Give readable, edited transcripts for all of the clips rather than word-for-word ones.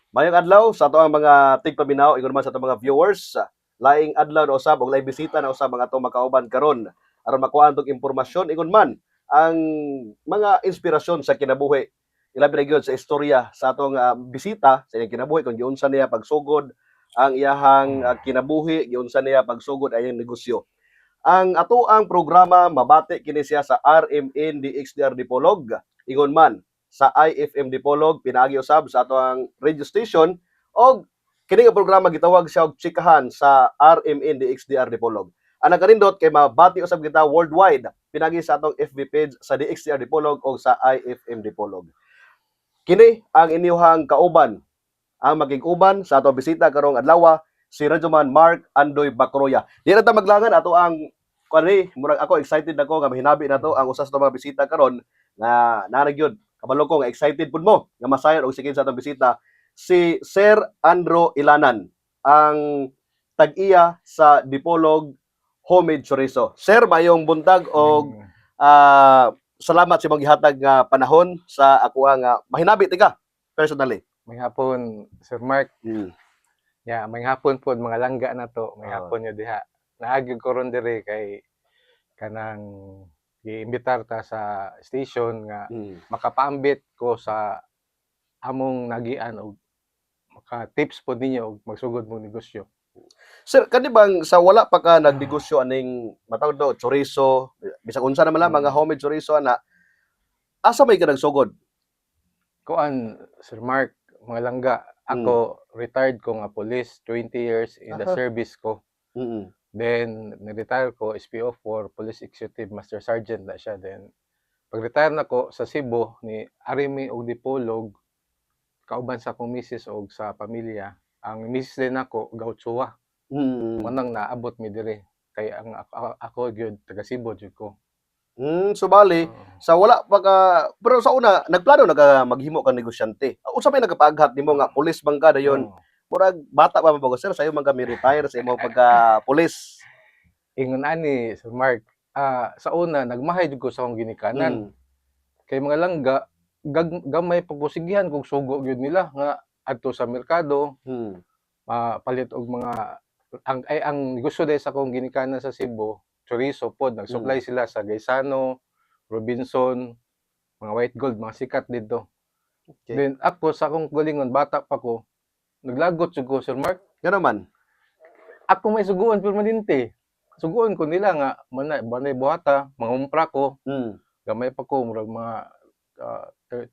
Mayong adlaw sa ato ang mga tigpaminaw ingon man sa ato mga viewers. Laing adlaw na usab og laing bisita na usab ang ato makauban karon aron makuha tong impormasyon ingon man ang mga inspirasyon sa kinabuhi. Ilabi na gyud sa istorya sa atong bisita sa iyang kinabuhi kung giunsa niya pagsugod ang iyahang kinabuhi, giunsa niya pagsugod ang iyang negosyo. Ang ato ang programa mabati kini siya sa RMN DXDR Dipolog ingon man sa IFM Dipolog pinaagi usab sa ato ang radio station og kini nga programa gitawag siya og chikahan sa RMN DXDR Dipolog. Ang nakarindot kay mabati usab kita worldwide pinagi sa atong FB page sa DXDR Dipolog o sa IFM Dipolog. Kini ang inyong kauban, ang maging uban sa ato bisita karong adlaw si Radyoman Mark Andoy Bacroya. Di na ta maglangan ato ang kani murag ako excited ako nga mahinabi na to ang usa sa mga bisita karon na naragyod kabalo ko nga excited pud mo nga masayon og sige sa atong bisita si Sir Andro Ilanan ang tag-iya sa Dipolog Homemade Chorizo. Sir, mayong buntag og salamat sa imong gihatag nga panahon sa ako nga mahinabi tika personally. May hapon, Sir Mark. Yeah, may hapon po mga langga na to. May hapon nyo diha. Naagyo ko ron dire kay kanang giimbitar ta sa station nga makapaambit ko sa among nagian og maka tips po ninyo og magsugod mong negosyo. Sir, kani bang sa wala pa ka nagnegosyo aning matawag do chorizo, bisag unsa naman lang mga homemade chorizo ana, asa may ka nagsugod? Kuan, Sir Mark, mga langga, ako retired ko nga police, 20 years in the service ko. Then ni-retire ko SPO4 Police Executive Master Sergeant na siya. Then pag-retire na ko sa Cebu ni Arimi og Dipolog, kauban sa akong misis og sa pamilya. Ang misis din ako Gautsuwa. Manang naabot mi dire kay ang ako gyud taga Cebu jud ko. So bali, sa wala pa ka pero sa una nagplano na maghimo ka negosyante. Unsa may nagapaghat nimo nga pulis bang ka dayon? Murag bata pa mabago sir sayo man kami retire sa imong pagka pulis. Ingon ani Sir Mark, sa una nagmahay jud ko sa akong ginikanan. Kay mga langga gamay pagkusigihan kog sugo gyud nila nga adto sa merkado. Palit og mga ang negosyo dai sa akong ginikanan sa Cebu, chorizo pod, nag-supply sila sa Gaisano, Robinson, mga White Gold, mga sikat dito. Then ako sa akong galingon bata pa ko, naglagot jud ko Sir Mark. Ngano man? Ako may suguan permanente. Suguan ko nila nga banay buhata, mangumpra ko. Gamay pa ko murag mga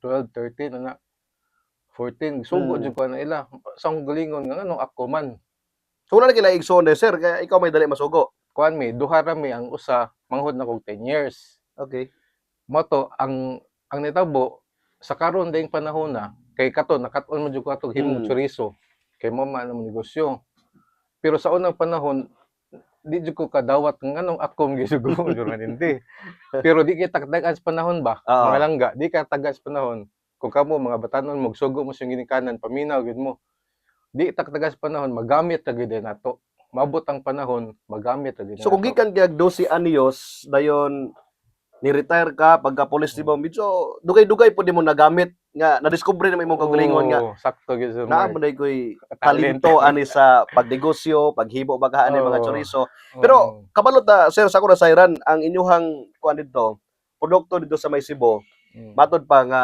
12, 13 ana. 14 sugo jud ko na ila. Sa akong galingon nga ano ako man. So wala na kila igsoon sir kaya ikaw may dali masugo. Kuan mi duha ra mi ang usa manghod na kog 10 years. Okay. Moto ang nitabo sa karon dayong panahon na kay katon nakat-on mo jud ko atong himong chorizo kay mo man ang negosyo. Pero sa unang panahon di jud ko kadawat ng anong akom gisugo jud manindi. Pero di kay takdagan sa panahon ba? Mga langga, di ka taga sa panahon. Kung kamo mga batanon magsugo mo sa ginikanan paminaw gid mo. Di takdagan sa panahon magamit ra gid nato. Maabot ang panahon magamit ra gid. So kung gikan kay 12 anyos dayon ni-retire ka pagka police di mo medyo dugay-dugay pud mo nagamit nga na-discover na imong kagalingon nga. Sakto gid Sir Naa Mark. mo koy talento ani sa pagnegosyo, paghibo bagahan ni mga chorizo. Pero kabalot ta sir sa ko na sayran ang inyuhang kuan dito, produkto dito sa May Cebu. Matod pa nga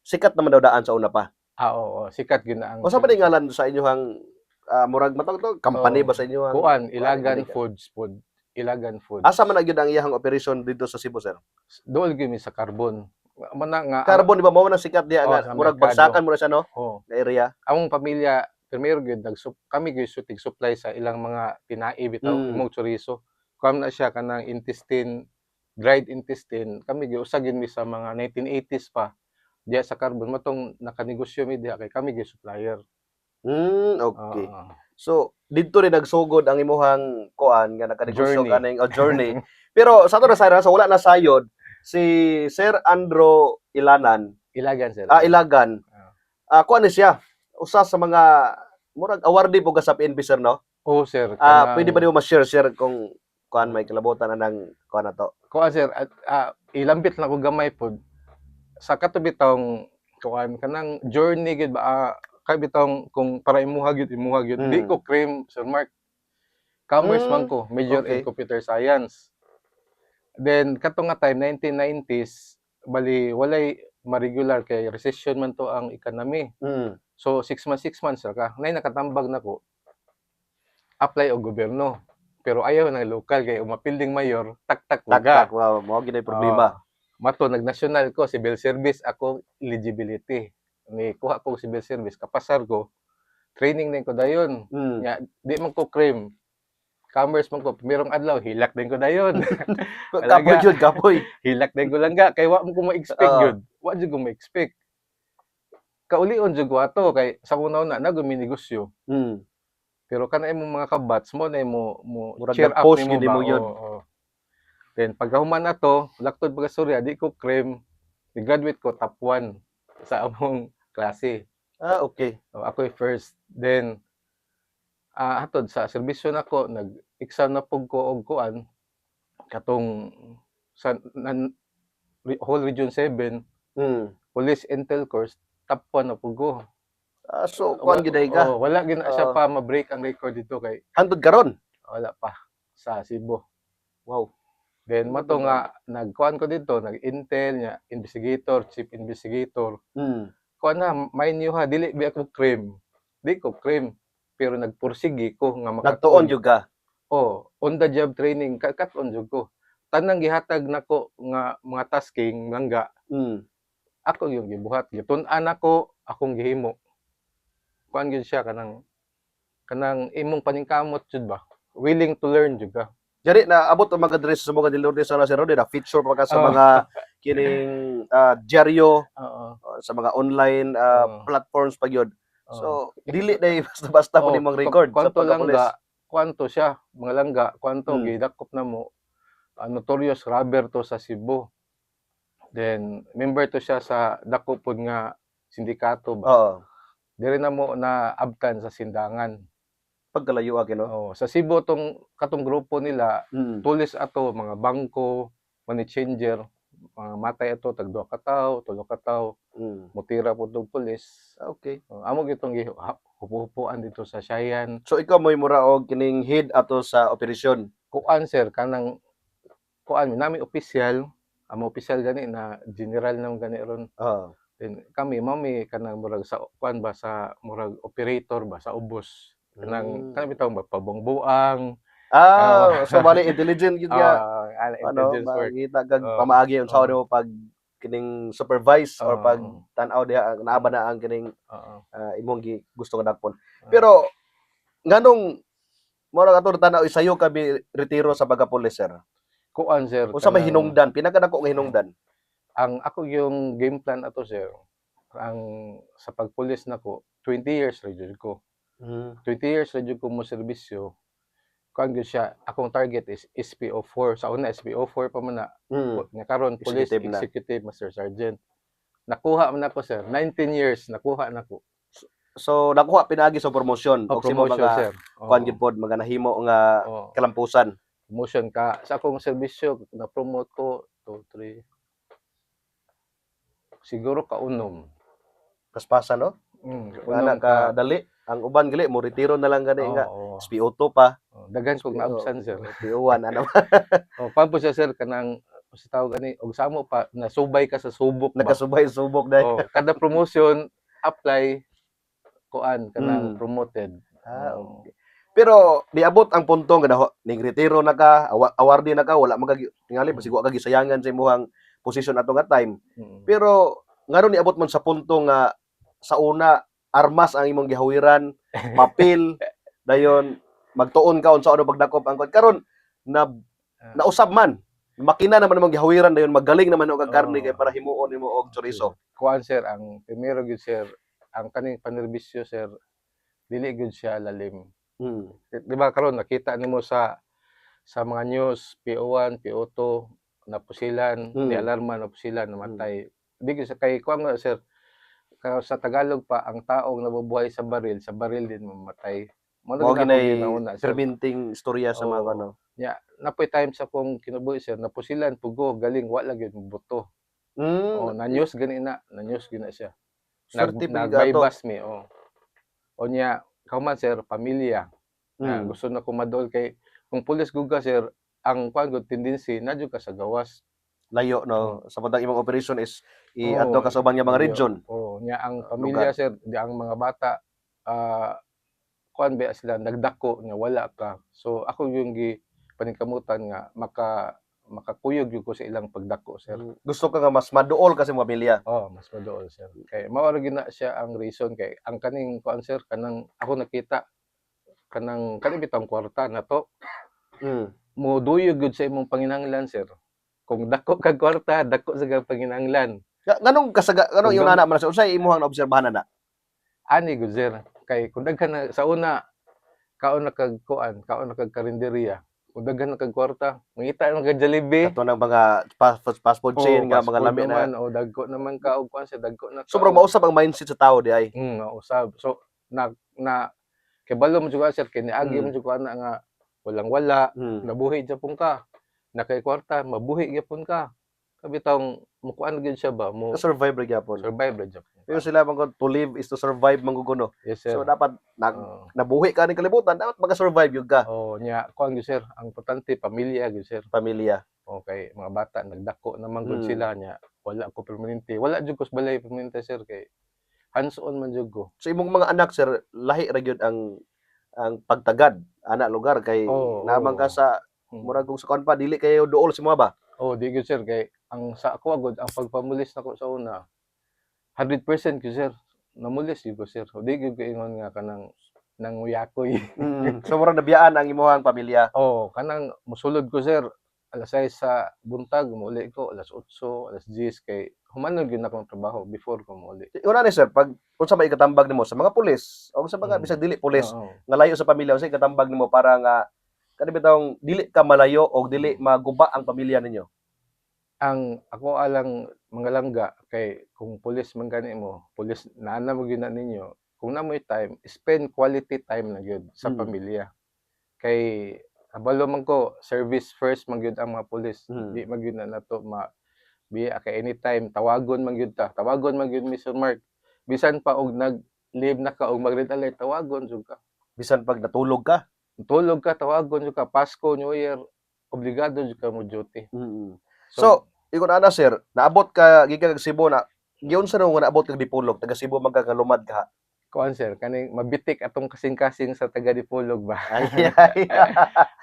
sikat naman daw daan sa una pa. Oo, sikat gyud na ang. Unsa ba ni ngalan sa inyuhang murag matawag to company ba sa inyuhang kuan Ilagan Foods pod. Ilagan Foods. Asa man gyud ang iyang operation dito sa Cebu sir? Dool gyud mi sa Carbon. Mana nga Carbon di ba mo na sikat diya nga murag bagsakan mo na siya no? Nga area. Among pamilya primero gyud kami gyud sutig supply sa ilang mga tinai bitaw imong chorizo. Kuan na siya kanang intestine, dried intestine. Kami gyud usa gyud mi sa mga 1980s pa. Diya sa Carbon matong nakanegosyo mi diha kay kami gyud supplier. Okay. So didto rin nagsugod ang imuhang kuan nga nakanegosyo kaning journey. Pero sa ato na sayra so wala na sayod si Sir Andro Ilanan. Ilagan sir. Ilagan. Kuan ni siya usa sa mga murag awardee po ka sa PNP sir no? Oo sir. Pwede ba niyo ma-share kung kuan may kalabutan na ng kuan na to? Kuan sir, ilambit lang ko gamay pod sa katubitong kuan kanang journey gid ba kay bitong kung para imuha gyud di Mm. ko cream Sir Mark. Commerce man Mm, ko, major in okay. computer science. Then katong nga time 1990s bali walay ma-regular kay recession man to ang economy. Mm. So 6 months ra ka. Nay nakatambag nako apply og gobyerno. Pero ayaw ng lokal kay umapilding mayor taktak Tak, baga. mao gid ay Oo. problema. Mato nag-national ko civil service ako eligibility. Ni kuha ko civil service kapasar ko training din ko dayon. Mm. Nya di man ko cream. Commerce man ko merong adlaw hilak din ko dayon. Kapoy Talaga jud, kapoy. hilak din ko lang ga kay wa mo ko ma-expect Oo. gyud. Wa jud ko ma-expect. Kaulion jud ko ato kay sa una-una naguminegosyo. Mm. Pero kana imong mga kabats mo na mo Murag cheer up nag-push nimo gid ba. nimo yun. Oo. Then pagkahuman nato, laktod pagkastorya di ko cream. Ni-graduate ko top 1 sa among klase. Okay. So, ako first. Then hatod sa serbisyo nako nag-exam na pug ko og kuan katong sa whole region 7 Mm. police intel course top 1 na pug ko. So kuan gid ay ka. Wala gid na siya Oo. pa ma-break ang record dito kay Hantod karon. wala pa sa Cebu. Wow. Then mato nga nagkuan ko dito, nag-intel nya investigator, chief investigator. Mm. Kuan na mind you ha, dili bi ako cream. Di ko cream pero nagpursigi ko nga Nagtuon makatuon. jud ka. On the job training kat-on jud ko. Tanang gihatag nako nga mga tasking langga, Mm. ako yung gibuhat. Gitun-an ako, akong gihimo. Kuan gyud siya kanang imong paningkamot jud ba? Willing to learn jud ka. Jari na abot ang mga dress sa mga Lourdes sa Sir Rodney na feature pa ka sa Oo. mga kining dyaryo Oo. sa mga online Oo. platforms pa gyud. Oo. So dili na basta-basta po nimong record sa Kwanto pagkapulis. langga, kwanto siya, mga langga, kwanto Mm. gidakop na mo. Notorious robber to sa Cebu. Then member to siya sa dako pod nga sindikato ba. Oo. Diri na mo na abtan sa sindangan. Pagkalayo akin no. Oh, sa Cebu katong grupo nila, Mm. tulis ato mga bangko, money changer, mga matay ato tag 2 ka tawo, 3 ka tawo, Mm. mutira pod og pulis. Okay. Amo gitong hupuan dito sa Shayan. So ikaw mo'y mura og kining head ato sa operasyon. Kuan sir kanang kuan nami opisyal, amo opisyal gani na general naman gani ron. Oo. Then kami mami kanang murag sa kuan ba sa murag operator ba sa ubos. Kanang bitaw magpabongbuang. So bali intelligent yun nga. Ano, Intelligence work. makita kag Oo. pamaagi unsa Oo. mo pag kining supervise or Oo. pag tan-aw diha naaba na ang kining Oo. imong gusto nga dakpon. Pero nganong mura ato tan-aw isayo ka retiro sa pagkapulis sir. Kuan sir. Unsa may kanang- hinungdan? Pinakadako nga hinungdan. Ang ako yung game plan ato sir. Ang sa pagpulis nako 20 years ra jud ko. 20 years ra jud ko mo serbisyo. Kuan gyud siya, akong target is SPO4. Sa una SPO4 pa man na. Mm. Nga karon police Executive na. executive master sergeant. Nakuha man ako sir. 19 years nakuha nako. So nakuha pinagi sa promosyon og simo Promotion mga sir. kuan gyud pod mga nahimo nga Oo. kalampusan. Promotion ka sa akong serbisyo na promote ko 2 3 siguro kaunom. Paspasan no? Ana ka dali. Ang uban gali mo retiro na lang gani nga. Oo. SPO2 pa. Daghan kog na-absent sir. SPO1 ano. Pampo siya sir kanang sa tawag ani og samo pa nasubay ka sa subok ba. Nakasubay subok dai. Kada promotion apply kuan kanang Mm. promoted. Okay. Pero niabot ang punto nga ning retiro na ka, awardee na ka, wala man kag tingali basig wa ka gisayangan sa imong position ato nga time. Pero ngano niabot man sa punto nga sa una armas ang imong gihawiran, papel, dayon magtuon ka unsa ano pagdakop ang karon na nausab man. Makina naman imong gihawiran dayon magaling naman og karne kay para himuon nimo og chorizo. Kuan sir ang primero gyud sir ang kaning panerbisyo sir dili gyud siya lalim. Di ba karon nakita nimo sa mga news PO1, PO2 napusilan, di alarma napusilan namatay. Di gyud sa kay kuan nga sir sa Tagalog pa ang taong nabubuhay sa baril din mamatay. Mao ginay fermenting istorya sa mga ano. Ya, napoy times akong kinabuhi sir napusilan pugo galing wa lang gyud buto. Na news gani na, na news gina siya. Certificate Nag-bypass mi O niya, kauman sir, pamilya. Na gusto na ko madol kay kung pulis gud ka sir, ang kuan gud tendency na jud ka sa gawas. Layo no. Sa matang imong operation is iadto Oo, ka sa ubang nga mga layo. region, Oo, nya ang lugar. pamilya sir, di ang mga bata kuan ba sila nagdako nga wala ka. So ako yung paningkamutan nga makakuyog gyud ko sa ilang pagdako sir. Gusto ka nga mas maduol kasi mo pamilya. Oh, mas maduol sir. Kay mao ra gyud na siya ang reason kay ang kaning kuan sir kanang ako nakita kanang bitang kwarta na to Mm. moduyog gyud sa imong panginahanglan sir. Kung dako kag kwarta, dako sa kag panginahanglan. Nganong kasaga nganong Kung yung nana man sa unsay imong naobserbahan na? Ani gud sir. Kay kung daghan na sa una kaon na kag kuan, kaon na kag karinderya. Kung daghan na kag kwarta, mangita na kag Jollibee. Kato ng mga fast food chain nga Fast mga food lami na. naman o dagko naman ka og kuan sa dagko na ka. Sobrang mausap ang mindset sa tao di ay. Usab. So na kay balo mo jud sir kay niagi mo jud ana nga walang-wala, nabuhi gyapon ka. Na kay kwarta, mabuhi gyapon ka. Kabitang mukuan gyud siya ba mo Survive ra gyapon. survive ra gyapon. Pero sila man to live is to survive man guguno. Yes sir. So dapat Oo. nabuhi ka ning kalibutan, dapat maka-survive gyud ka. Oh, nya kuan gyud sir, ang importante pamilya gyud sir. Pamilya. Okay, mga bata nagdako naman gud sila nya wala ko permanente. Wala jud ko sa balay permanente sir kay hands-on man jud ko. So imong mga anak sir, lahi ra gyud ang pagtagad ana lugar kay naman ka sa murag kung sa kuan pa dili kayo duol si mo ba? Oh, di gyud sir kay ang sa ako agud ang pagpamulis nako sa una 100% gyud sir. Namulis gyud ko sir. Di gyud ko ingon nga kanang nanguyakoy. So murag nabiyaan ang imong pamilya. Oh, kanang mosulod ko sir alas 6 sa buntag muli ko alas 8, alas 10 kay humanon gyud akong trabaho before ko muli. Una ni sir, pag unsa may ikatambag nimo sa mga pulis o sa mga bisag dili pulis nga layo sa pamilya, unsa ikatambag nimo para nga kani bitawng dili ka malayo o dili maguba ang pamilya ninyo? Ang ako alang mga langga kay kung pulis man gani mo, pulis naana mo gyud na ninyo, kung namoy time, spend quality time na gyud sa pamilya. Kay kabalo man ko, service first man gyud ang mga pulis. Di man gyud na nato biya kay anytime tawagon man gyud ta. Tawagon man gyud Mr. Mark. Bisan pa og nag-leave na ka og mag-red alert, tawagon jud ka. Bisan pag natulog ka. Tulog ka, tawagon jud ka. Pasko, New Year, obligado jud ka mo duty. So, ikon ana sir, naabot ka gikan kag Cebu na giunsa na nga naabot kag Dipolog, taga Cebu man ka lumad ka. Kuan sir, kaning mabitik atong kasing-kasing sa taga Dipolog ba? Ay.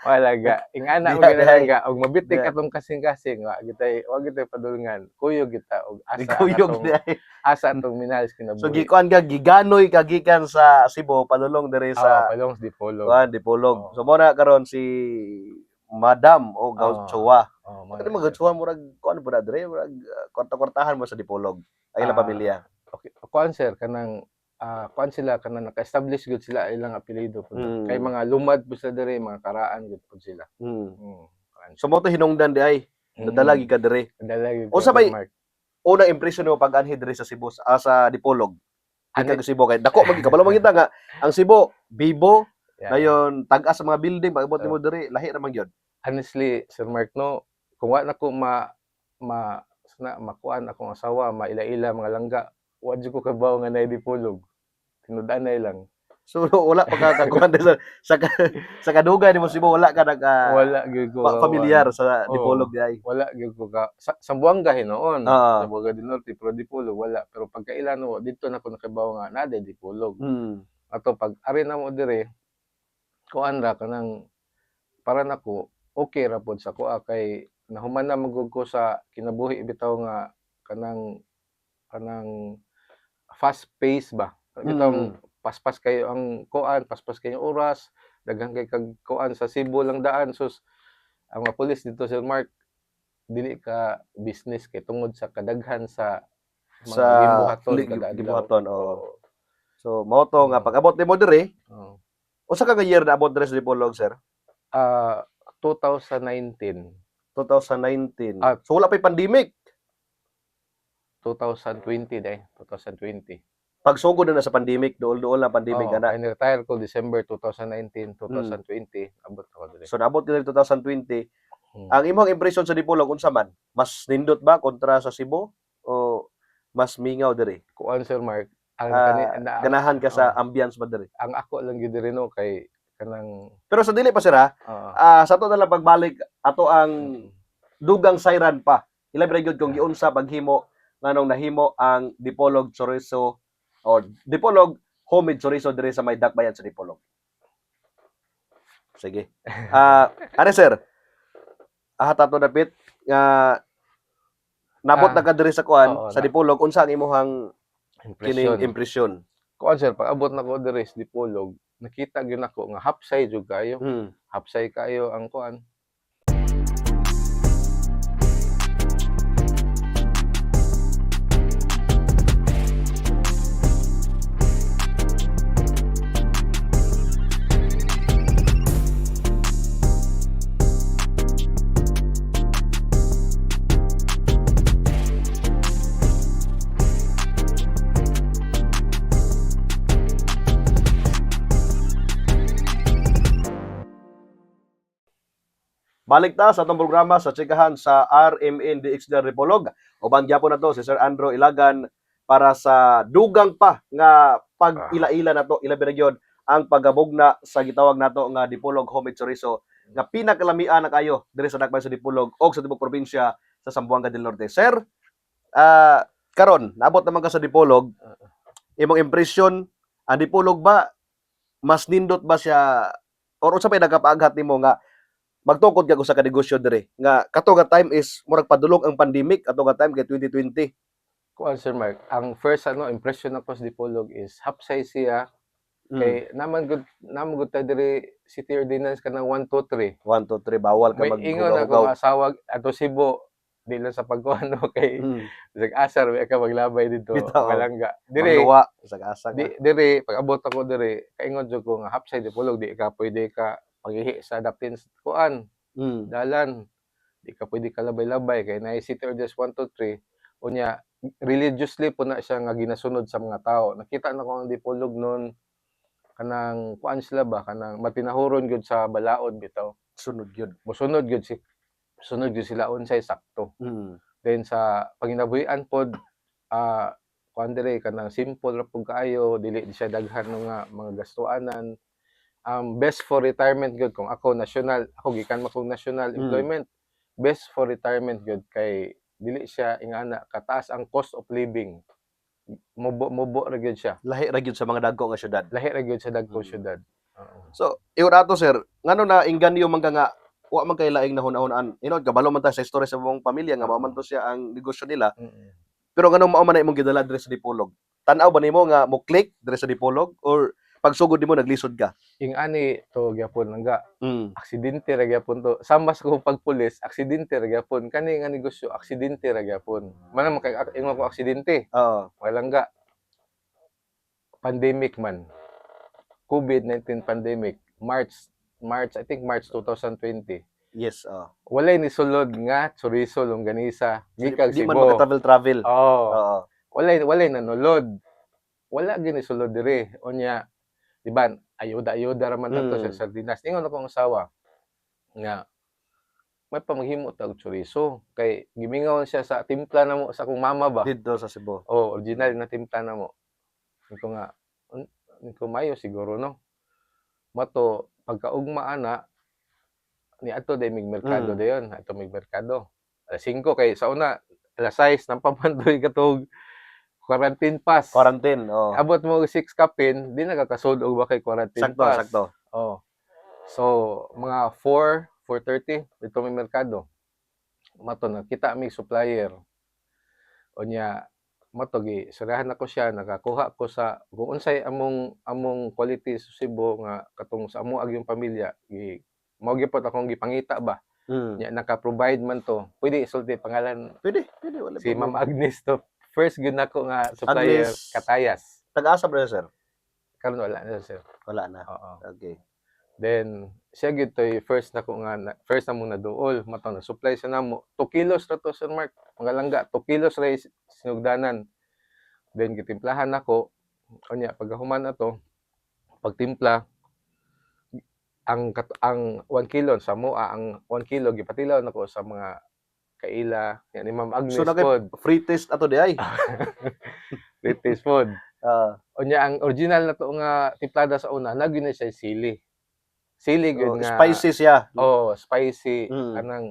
Wala ga. Ingana mo ginalaga og mabitik atong kasing-kasing wa gitay padulngan. Kuyog kita og asa atong minalis kinabuhi. So gikuan ka giganoy ka gikan sa Cebu padulong diri sa palong sa Dipolog. Kuan Dipolog. So mo na karon si Madam o Gauchoa. Kani mga Gauchoa murag kuan po na diri, murag kwarta-kwartahan mo sa Dipolog. Ay la pamilya. Okay, kuan sir kanang kuan sila kanang naka-establish gud sila ilang apelyido pud. Kay mga lumad po sila diri, mga karaan gud pud sila. So mo to hinungdan di ay nadalagi ka diri. Nadalagi. Unsa may unang impression mo pag anhi diri sa Cebu sa Dipolog? Gikan Cebu kay dako man kabalo man kita nga ang Cebu bibo dayon tag-as sa mga building pag abot nimo diri lahi ra man gyud. Honestly, Sir Mark no, kung wa nako makuan akong asawa, maila-ila mga langga, wa jud ko kabaw nga nay Dipolog. Tinud-anay lang. So wala pa ka kakuan sa kadugay nimo Cebu wala ka wala gyud ko familiar sa Dipolog di ay. Wala gyud ko ka sa Buanga hinoon. Sa Buanga del Norte pero Dipolog wala. Pero pagkailan mo dito na ko nakabaw nga na Dipolog. Ato pag ari na mo dire kuan ra kanang para nako okay ra pod sa kuha kay nahuman na magud ko sa kinabuhi bitaw nga kanang fast pace ba bitaw paspas kayo ang kuan, paspas kayo oras, daghan kay kag kuan sa Cebu lang daan sus ang mga pulis dito Sir Mark dili ka business kay tungod sa kadaghan sa mga gibuhaton. So mao to nga pag abot nimo diri usa ka year na abot diri sa Dipolog sir? 2019. So wala pa'y pandemic. 2020 2020. Pagsugod na sa pandemic, duol-duol na pandemic ana. Retire ko December 2019, 2020 abot ako diri. So naabot ka diri 2020. Ang imong impression sa Dipolog unsa man? Mas nindot ba kontra sa Cebu o mas mingaw diri? Kuan Sir Mark, ang ganahan ka sa ambience ba diri? ang ako lang gyud diri no kay kanang Pero sa dili pa sir ha, sa to na lang pagbalik ato ang dugang sayran pa. Ilabi ra gyud kung giunsa paghimo nganong nahimo ang Dipolog Chorizo o Dipolog Homemade Chorizo diri sa may dakbayan sa Dipolog. Sige. Ano sir? Tato dapit nga nabot na ka diri sa kuan sa Dipolog unsa ang imong kining impresyon? Kuan sir, pag abot na ko diri sa Dipolog, nakita gyud nako nga hapsay jud kayo. Hapsay kayo ang kuan. Balik ta sa atong programa sa tsikahan sa RMN DXD Dipolog. Uban gyapon nato si Sir Andrew Ilagan para sa dugang pa nga pag-ila-ila nato, ilabi na gyud ang pagabugna sa gitawag nato nga Dipolog Homemade Chorizo nga pinakalamian na kayo diri sa dakbayan sa Dipolog o sa tibok probinsya sa Zamboanga del Norte. Sir, karon naabot naman ka sa Dipolog. Imong impression, ang Dipolog ba mas nindot ba siya or unsa pay nagapaaghat nimo nga magtukod ka sa kanegosyo diri nga kato nga time is murag padulong ang pandemic ato nga time kay 2020. Kuan sir Mark, ang first impression ako sa Dipolog is hapsay siya. Kay naman gud ta diri city ordinance kanang 1 2 3. 1 2 3 bawal ka May ingon ako nga asawa ato Cebu di lang sa pagkuan kay sig asar wa ka maglabay dito Kalangga. Diri asag-asag. Diri pag abot ako diri kaingon jud ko nga hapsay Dipolog di ka pwede ka paghihi sa daptin kuan dalan di ka pwede ka labay-labay kay na city ordinance 1 2 3 unya religiously po na siya nga ginasunod sa mga tao. Nakita na ko ang Dipolog noon kanang kuan sila ba kanang matinahuron gyud sa balaod bitaw. Sunod gyud. Mosunod gyud sila unsay sakto. Then sa panginabuhian pod kuan dire kanang simple ra pud kaayo, dili siya daghan nga mga gastuanan. Best for retirement good kung ako gikan man kong national employment, best for retirement good kay dili siya ingana kataas ang cost of living. Mubo ra gyud siya. Lahi ra gyud sa mga dagko nga syudad. Lahi ra gyud sa dagko syudad. So, iyon ato sir, ngano na inganyo man ka nga wa man kay laing nahun-hunan. Inod kabalo man ta sa istorya sa mong pamilya nga mao man to siya ang negosyo nila. Pero ngano mao man na imong gidala diri sa Dipolog? Tan-aw ba nimo nga mo click diri sa Dipolog or pagsugod nimo naglisod ka? Ing ani to gyapon langga. Aksidente ra gyapon to. Sambas ko pagpulis, aksidente ra gyapon. Kani nga negosyo, aksidente ra gyapon. Man kay ingon ko aksidente. Langga. Pandemic man. COVID-19 pandemic. March I think March 2020. Yes, Walay ni sulod nga chorizo longganisa gikan Cebu. Di man Cebu. travel. Walay nanulod. Wala gini sulod diri. Unya di ba ayuda ra man nato sa sardinas. Ingon ako ang asawa nga may pamaghimo tag chorizo kay gimingaw siya sa timpla namo sa akong mama ba dito sa Cebu. Original na timpla namo. Iko nga ko mayo siguro no. Mato pagkaugma ana ni ato day mig merkado dayon, ato mig merkado. Alas 5 kay sa una alas 6 nang pamandoy katog quarantine pass. Quarantine, Abot mo 6 kapin, di nakakasud og ba kay quarantine pass. Sakto. So mga 4:30 dito may merkado. Mato nakita mi supplier. Unya mato gi sirahan ako siya, nakakuha ko sa kung unsay among quality sa Cebu nga katong sa amo ag yung pamilya gi mao gyapon akong gipangita ba. Nya naka-provide man to. Pwede isulti pangalan. Pwede wala Si Ma'am Agnes to. First gyud nako nga supplier Agnes. Katayas. Taga-asa ba sir? Karon wala na sir. Wala na. Okay. Then siya gyud to first nako nga first na mong naduol mato na supply sa namo 2 kilos ra to sir Mark. Mga langga 2 kilos ra sinugdanan. Then gitimplahan nako. Unya paghuman na to pagtimpla ang 1 kilo sa moa ang 1 kilo gipatilaw nako sa mga kaila ni Ma'am Agnes so, pod. Free taste ato di ay. Free taste pod. Unya ang original na to nga timplada sa una nagyo na siya sili. Sili gyud nga spicy siya. spicy Mm. kanang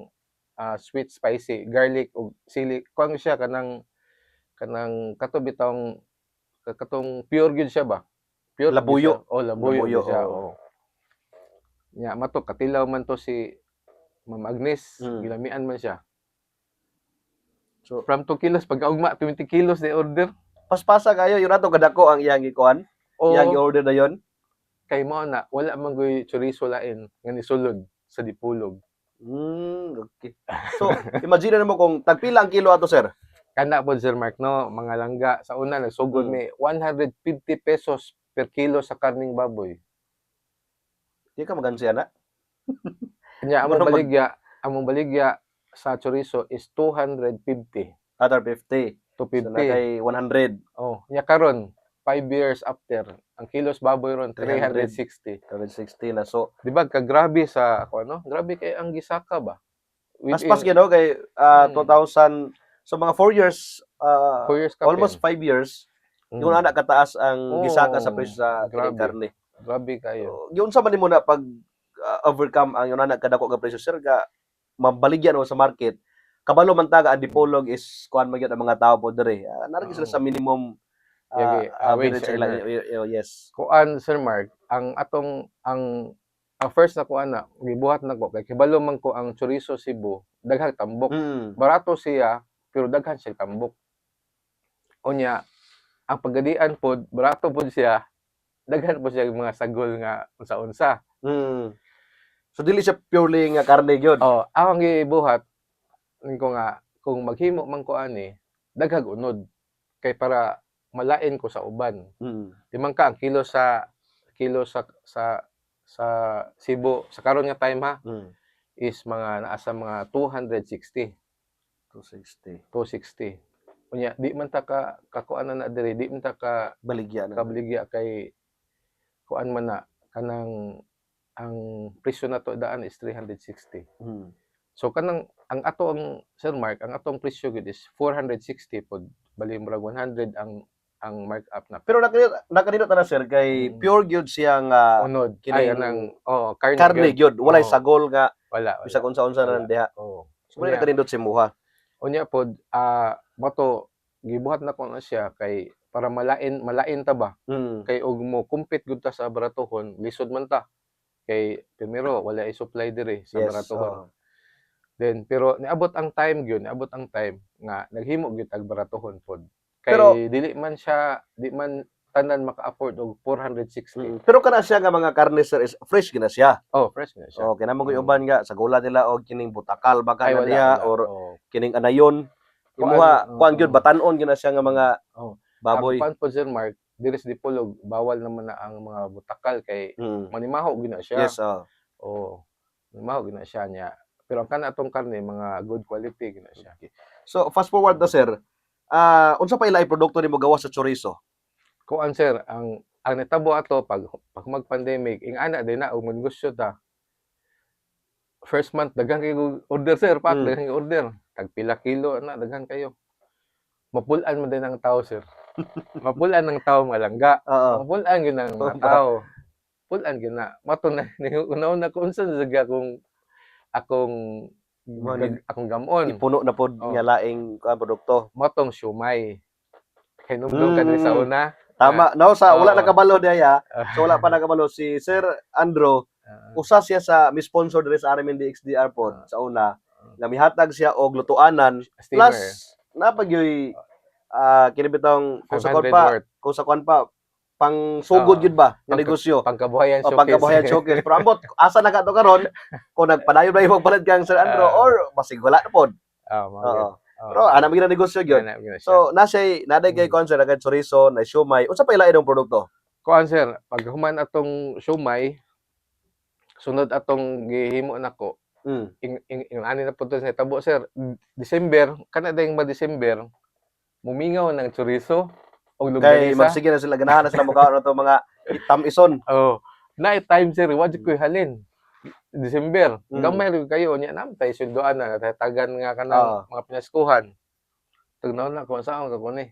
sweet spicy garlic ug sili kuan siya kanang kato bitong katong pure gyud siya ba? Pure gyud Labuyo. siya. Labuyo Labuyo, gyud siya. oo. Nya mato katilaw man to si Ma'am Agnes, Mm. ginamian man siya. So, From 2 kilos pagkaugma 20 kilos na order. paspasa kayo yun nato kadako ang iyang ikuan. Iyang O order na yon. kay mao na wala man goy chorizo lain nga nisulod sa Dipolog. Okay. So, imagine na mo kung tagpila ang kilo ato, sir. Kana po Sir Mark no, mga langga sa una nagsugod mi 150 pesos per kilo sa karning baboy. Di ka magansiya na. Nya Ano among baligya sa chorizo is 250 Other 50. to So, na 50. kay 100. Nya karon 5 years after, ang kilos baboy ron 360. 360 na. So, Di ba grabe sa ako ano? Grabe kay ang gisaka ba? paspas gino kay 2000. So, mga 4 years, 4 years ka almost 5 years, yung anak kataas ang gisaka sa presyo sa kining karne. Grabe kayo. Yun sa man mo na pag overcome ang yung anak kadako nga presyo, sir, ga mabaligyan o sa market. Kabalo man taga ang Dipolog is kuan man gyud ang mga tao po dire. Narigi sila sa minimum wage average earner. yes. Kuan Sir Mark, ang first na kuan na gibuhat nako kay kibalo man ko ang chorizo Cebu, daghang tambok. Barato siya pero daghan siya tambok. Unya, ang paggadian pod barato pod siya, daghan po siya mga sagol nga unsa-unsa. So dili siya purely nga karne gyud. Ang gibuhat ko nga kung maghimo man ko ani, daghang unod kay para malain ko sa uban. Di man ka ang kilo sa Cebu sa karon nga time ha is mga naasa mga 260. 260. Unya di man ta kakuan na diri, di man ta ka baligya kay kuan man na kanang ang presyo na to daan is 360. So kanang ang Sir Mark, ang atong presyo gid is 460 pod bali murag 100 ang markup na. Pero nakanindot na sir kay pure gyud siya nga unod kining karne gyud, walay sagol nga wala. bisag unsa-unsa na diha. So muna nakanindot si muha. Unya pod mato gibuhat na ko na siya kay para malain ta ba. Kay og mo compete gud ta sa baratohon, lisod man ta. Kay primero wala ay supply diri sa baratohon. Then pero niabot ang time nga naghimo gyud tag baratohon pod. Kay pero dili man tanan maka-afford og 460. Pero kana siya nga mga karne sir is fresh gina siya. Fresh gina siya. Okay namang uban nga sa gula nila og kining butakal baka na diha or kining anayon. Imuha kuan gyud batan-on gina siya nga mga baboy. Ang pod Sir Mark, diri sa Dipolog bawal naman na ang mga butakal kay manimaho gina siya. Yes, manimaho gina siya niya. Pero ang kana atong karne mga good quality gina siya. Okay. So fast forward na sir, unsa pa ilay produkto nimo gawas sa chorizo? Kuan sir, ang natabo ato pag mag-pandemic, ingana din na og negosyo ta. First month daghan kayo order sir, daghan kayo order. Tag pila kilo na daghan kayo. Mapulan man din ang tao sir. Mapulan ng tao malangga. Mapulan gyud ang mga tao. Pulan gyud na. Mato na una ko unsa sa akong gamon. Ipuno na pod nga laing produkto. Matong siomay. Kay numdum ka sa una. Tama. No, sa wala nakabalo diya. So wala pa nakabalo si Sir Andrew. Usa siya sa mi-sponsor diri sa RMN DXDR pod sa una. Nga mihatag siya og lutuanan plus napagyoy kini bitong kung sa kwan pa pang sugod gyud ba nga negosyo. Pangkabuhayan showcase. Pangkabuhayan showcase. Pero ambot asa na kadto karon kung nagpadayon na imong balad kang Sir Andrew or basig wala na pod. Pero ana magina negosyo gyud. So naday kay concern agad chorizo, na siomay. Unsa pa ilain ang produkto? Kuan sir, pag human atong siomay, sunod atong gihimo nako. Ani na pud sa tabo sir. December, kana dayong December, mumingaw ng chorizo og longganisa. Kay magsige na sila ganahan na sila mukha to mga itam-ison. Na time sir, wa jud koy halin. December, gamay rin kayo nya namtay sunduan na tagan nga kanang mga pinaskuhan. Tugnaw na kung saan ka ni.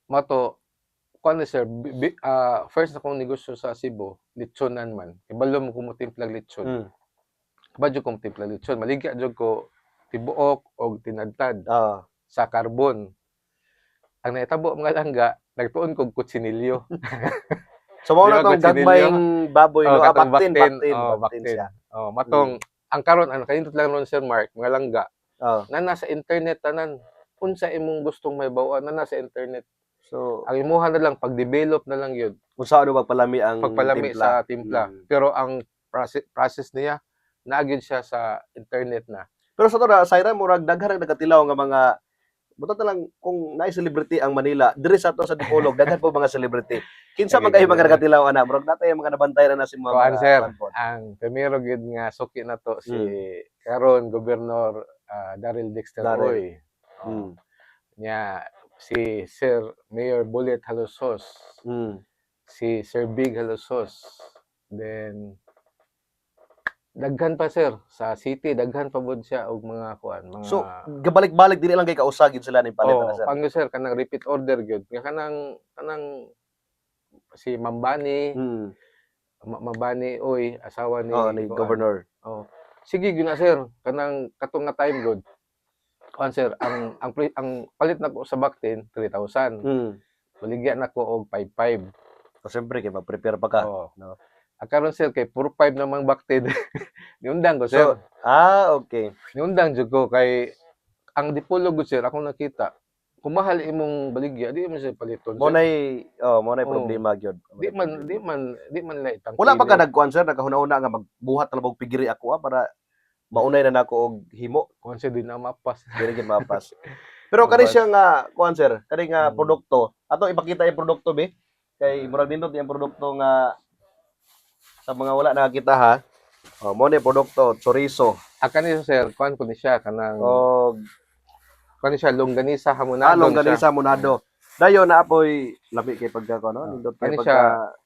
Mato kuan sir, first akong negosyo sa Cebu, litsonan man. Ibalo mo ko mo timplag litson. Mm. Kabadyo kong timplag litson. Maligya jud ko tibuok og tinadtad Ah. sa carbon. Ang naitabo mga langga, nagtuon kog kutsinilyo. So mao Di na ba, tong kutsinilyo? gagmayng baboy no, Katong baktin, baktin baktin. siya. Matong ang karon ano kanindot lang ron Sir Mark, mga langga Oh. na nasa internet tanan. Unsa imong gustong mahibaw-an na nasa internet. So Ang imuha na lang pag-develop na lang yun, kung saan magpalami ang pagpalami timpla. sa timpla. Pero ang process niya naagid siya sa internet na. Pero sa to na sayra murag daghan ang nagatilaw nga mga buta ta lang kung naay celebrity ang Manila, diri sa to sa Dipolog daghan po mga celebrity. Kinsa man kayo mga nagatilaw ana, murag natay mga nabantay na si mga Kuan sir, kuwan po. ang primero gid nga suki na to si Mm. karon Gobernador Daryl Dexter Daryl. Oy. Mm. Nya si Sir Mayor Bullet Halosos, Mm. si Sir Big Halosos. Then daghan pa sir sa city, daghan pa bud siya og mga kuan, mga So gabalik-balik dili lang kay kausagid sila ning palit na sir. pangyo sir kanang repeat order gyud. Nga kanang si Mambani, Mm. Mambani Oy, asawa ni Oh, ni kuan. Governor. Oh. Sige gyud na sir, kanang katong nga time good. Kuan sir, ang palit nako sa baktin 3,000. Mm. Baligya nako og 5,500. So siyempre kay mag-prepare pa ka. Oo. No. Karon sir kay puro 5 namang baktin. Niundang ko sir. So, okay. Niundang jud ko kay ang Dipolog gud sir akong nakita. Kung mahal imong baligya, di man siya paliton. Mo Sir. nay Oo. problema gyud. Di man laitang. Wala pa ka nagkuan sir, nagkahuna-una nga magbuhat na og pigiri ako para maunay na nako og himo, Kuan sir di na mapas. dili gid mapas. Pero kani siya nga kuan sir, kani nga Mm. produkto, ato ipakita yung produkto be. Kay murag nindot yung produkto nga sa mga wala nakakita ha. Oh, mo ni produkto chorizo. Kanisa sir, kuan ko ni siya kanang Og kuan ni siya longganisa hamonado. along ganisa monado. Dayon na apoy labi kay pagka ko no, nindot kay Kani pagka siya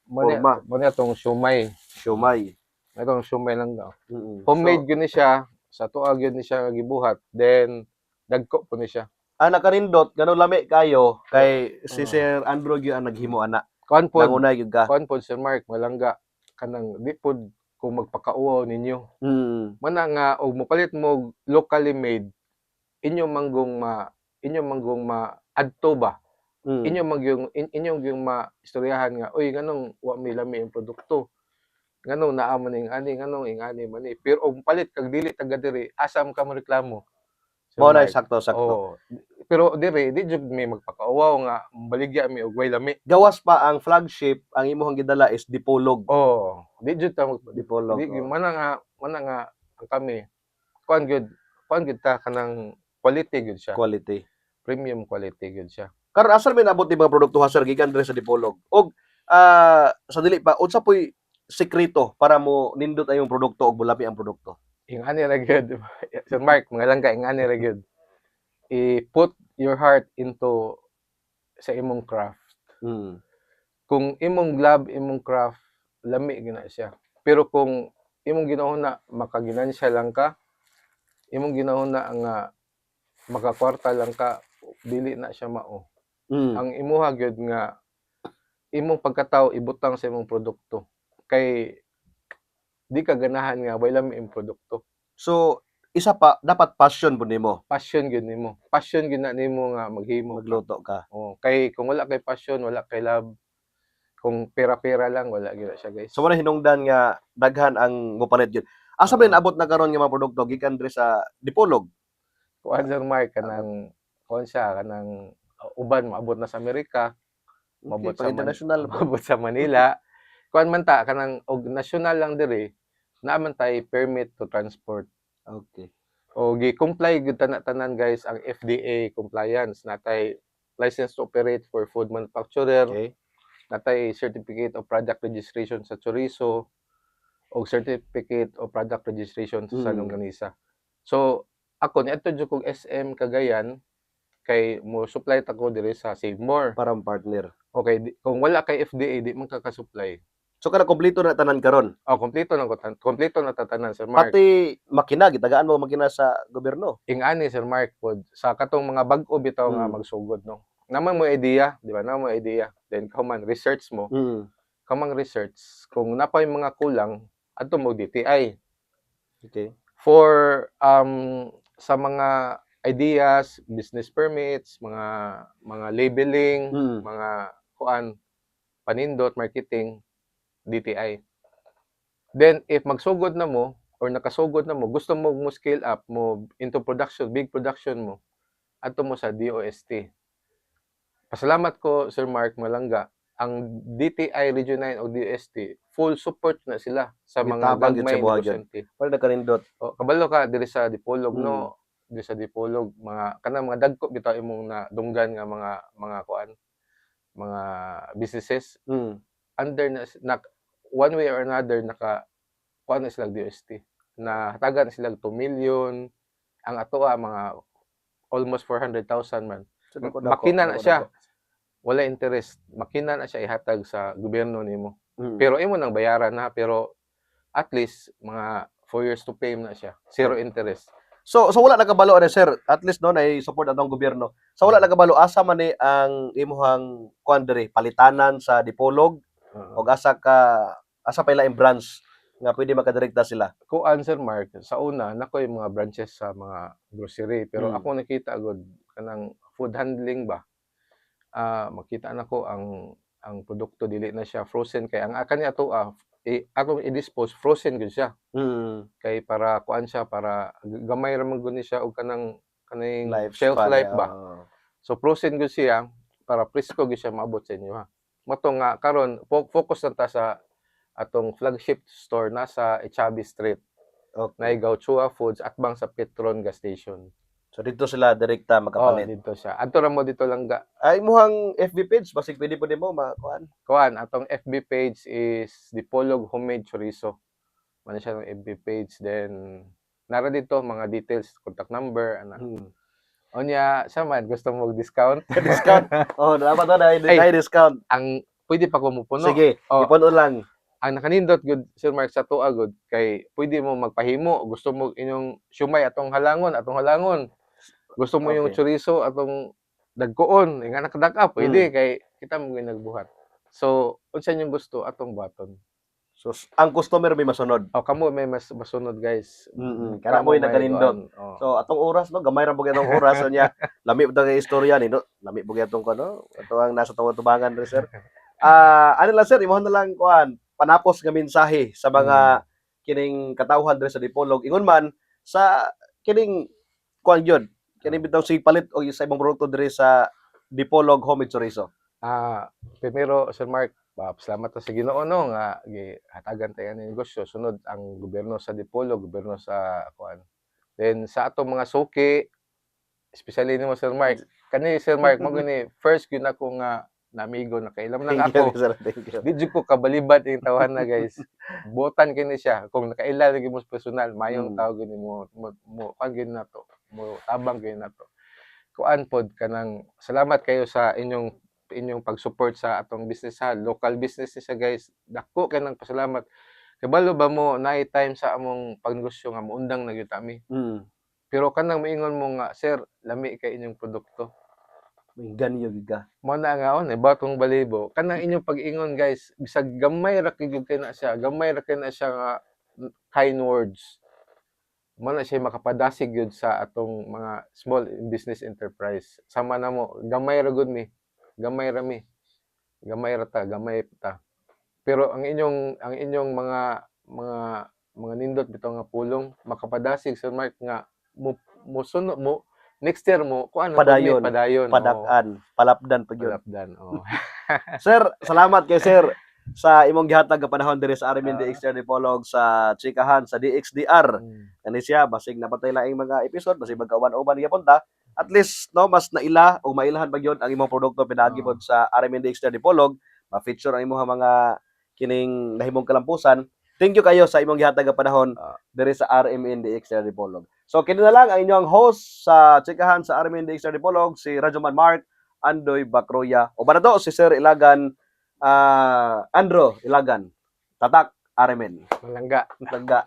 forma. mo ni atong siomay. Siomay. Itong siomay lang daw. Mm. Homemade gyud ni siya, sa tuwa gyud ni siya gibuhat. Then dagko po ni siya. Nakarindot ganun lami kayo kay si Oo. Sir Andrew gyud ang naghimo ana. Kuan pod, Nangunay gyud ka. kuan pod Sir Mark, malangga kanang di pod kung magpakauaw ninyo. Mm. Mana nga og mopalit mo locally made, inyo manggong ma adto ba? Mm. Inyong yung maistoryahan nga, oy nganong wa mi lami ang produkto. Nganong naa man ing ani, nganong ing ani man ni. Pero og palit kag dili taga diri, asam ka mo reklamo. Sir Mo na Mark. sakto. Oo. Pero diri di jud mi magpakauaw nga baligya mi og way lami. Gawas pa ang flagship, ang imong gidala is Dipolog. Oo. Di jud ta Dipolog. di mana nga ang kami kuan gyud ta kanang quality gyud siya. Quality. Premium quality gyud siya. Karon asal may nabot ni mga produkto ha sir gikan diri sa Dipolog. Og sa dili pa unsa poy sekreto para mo nindot ay yung produkto og bulami ang produkto? Ingani ra gyud. Sir Mark, mga langga ingani ra gyud. I-put your heart into sa imong craft. Mm. Kung imong love imong craft, lami gina siya. Pero kung imong ginahuna makaginansya lang ka, imong ginahuna nga makakwarta lang ka, dili na siya mao. Mm. Ang imuha gyud nga imong pagkatao ibutang sa imong produkto. Kay di ka ganahan nga way lami imong produkto. So isa pa dapat passion pud nimo Passion gyud nimo. Passion gyud na nimo nga maghimo. magluto ka. Oh, kay kung wala kay passion, wala kay love. Kung pera-pera lang wala gyud siya, guys. So mo na hinungdan nga daghan ang mopalit gyud. Asa ba naabot na karon nga mga produkto gikan diri sa Dipolog? Kuan Sir Mark kanang kuan siya kanang uban maabot na sa Amerika, maabot Okay, sa international. maabot sa Manila. Kuan man ta kanang og national lang diri, naaman tay permit to transport. Okay. O gi-comply gyud tanan guys ang FDA compliance natay license to operate for food manufacturer, Okay. natay certificate of product registration sa chorizo o certificate of product registration sa Mm. longganisa. So ako niadto jud kog SM Cagayan kay mo supply ta ko diri sa Save More. Para partner. Okay, kung wala kay FDA di man ka-supply. So kada kompleto na tanan karon. Kompleto na tatanan Sir Mark. Pati makina gitagaan mo makina sa gobyerno. Ingani Sir Mark pod sa katong mga bag-o bitaw nga Mm. magsugod no. naman mo idea, di ba? Naman mo idea. Then man research mo, Mm. kamang research kung napay mga kulang adto mo DTI. Okay. For sa mga ideas, business permits, mga labeling, Mm. mga kuan, panindot, marketing, DTI. Then if magsugod na mo or nakasugod na mo, gusto mo scale up mo into production, big production mo, adto mo sa DOST. Pasalamat ko Sir Mark Malangga, ang DTI Region 9 o DOST, full support na sila sa mga Gitabang gyud gagmay sa buhat gyud. negosyante. Wala nagkanindot. O, kabalo ka diri sa Dipolog Mm. no, diri sa Dipolog mga kanang mga dagko bitaw imong nadunggan nga mga kuan, mga businesses Mm. under na one way or another kuan na sila DOST. Na hatagan na sila 2 million, ang atoa mga almost 400,000 man. So, dako, Makina na dako, siya. dako. Wala interest. Makina na siya ihatag sa gobyerno nimo. Mm. Pero imo nang bayaran na pero at least mga 4 years to pay na siya. Zero interest. So wala nagabalo ani sir, at least no nay support atong gobyerno. So wala nagabalo asa man ni ang imuhang kuan diri palitanan sa Dipolog Oo. o asa pa laing branch nga pwede makadirekta sila. Kuan Sir Mark, sa una nakoy mga branches sa mga grocery pero Mm. ako nakita agad kanang food handling ba. Makita nako ang produkto dili na siya frozen kay ang kani ato atong i-dispose frozen gud siya. Mm. Kay para kuan siya para gamay ra man gud ni siya og kaning shelf Lifespan, life ba. oo. So frozen gud siya para presko gud siya maabot sa inyo ha. Mato nga karon focus lang ta sa atong flagship store nasa Echabi Street. Okay. Na Gauchua Foods atbang sa Petron gas station. So dito sila direkta Oh, makapalit. dito siya. Adto ra mo dito lang ga. Ay imuhang FB page basig pwede po nimo makuan. Kuan atong FB page is Dipolog Homemade Chorizo. Man siya ng FB page then nara dito mga details, contact number ana. Mm. Onya, sa man gusto mo discount? Discount. Oh, dapat na Ay. discount. Ang pwede pa ko mo puno. Sige, Oh. ipuno lang. Ang nakanindot good Sir Mark sa tuwa good kay pwede mo magpahimo, gusto mo inyong siumay atong halangon. Gusto mo yung Okay. chorizo atong dagkoon, nga nakadaka pwede kay kita mo gyud nagbuhat. So, unsa yung gusto atong baton. So ang customer may masunod. O kamo may mas masunod guys. Kana mo Kamo may naganindot. kuan, oh. So atong oras no, gamay ra pud atong oras so nya. Lami pud ang istorya ni no. Lami pud atong kuno. Ato ang nasa tubangan ri sir. Ano lang sir, imo na lang kuan panapos nga mensahe sa mga kining katawhan diri sa Dipolog. Ingon man sa kining kuan gyud. Kining bitaw sig palit og sa ibang produkto diri sa Dipolog Homemade Chorizo. Primero Sir Mark, salamat sa Ginoo no nga gihatagan tayo ng negosyo sunod ang gobyerno sa Dipolog, gobyerno sa kuan. Then sa atong mga suki, especially nimo Sir Mark, kani Sir Mark mo gani first gyud ako nga na amigo na kailam lang Thank you, ako. sir. Thank you. Di jud ko kabalibad yung tawhan na guys. Buotan kini siya kung nakaila lagi mo sa personal, mayong tawag gini mo kuan gini nato. Mo tabang gini nato. Kuan pod kanang salamat kayo sa inyong pag-support sa atong business ha. Local business siya guys. Dako kay nang pasalamat. Kabalo ba mo naay time sa among pagnegosyo nga muundang na gyud kami. Pero kanang moingon mo nga sir, lami kay inyong produkto. May ganyo giga. Mo na nga on batong balibo. Kanang inyong pag-ingon guys, bisag gamay ra kay na siya, gamay ra kay na siya nga kind words. Mo na siya makapadasig gyud sa atong mga small business enterprise. Sama na mo, gamay ra gud mi. Gamay ra mi. Gamay ra ta, gamay ta. Pero ang inyong mga nindot bitaw nga pulong makapadasig Sir Mark nga mo sunod mo next year mo kuan Padayon. padayon. Palapdan pag yun. Palapdan. Oh. Sir, salamat kay sir sa imong gihatag nga panahon diri sa Armin DX Dipolog sa Chikahan sa DXDR. Kani siya basig napatay laing mga episode, basig magkauban-uban gyapon ta. At least no mas naila o mailahan ba gyud ang imong produkto pinagi pod sa Armin DX Dipolog, ma-feature ang imong mga kining nahimong kalampusan. Thank you kayo sa imong gihatag nga panahon diri sa RMN DX Dipolog. So kini na lang ang inyong host sa Chikahan sa RMN DX Dipolog, si Radyoman Mark Andoy Bacroya. O ba na to si Sir Ilagan Andro Ilagan. Tatak RMN. Malangga. Malangga.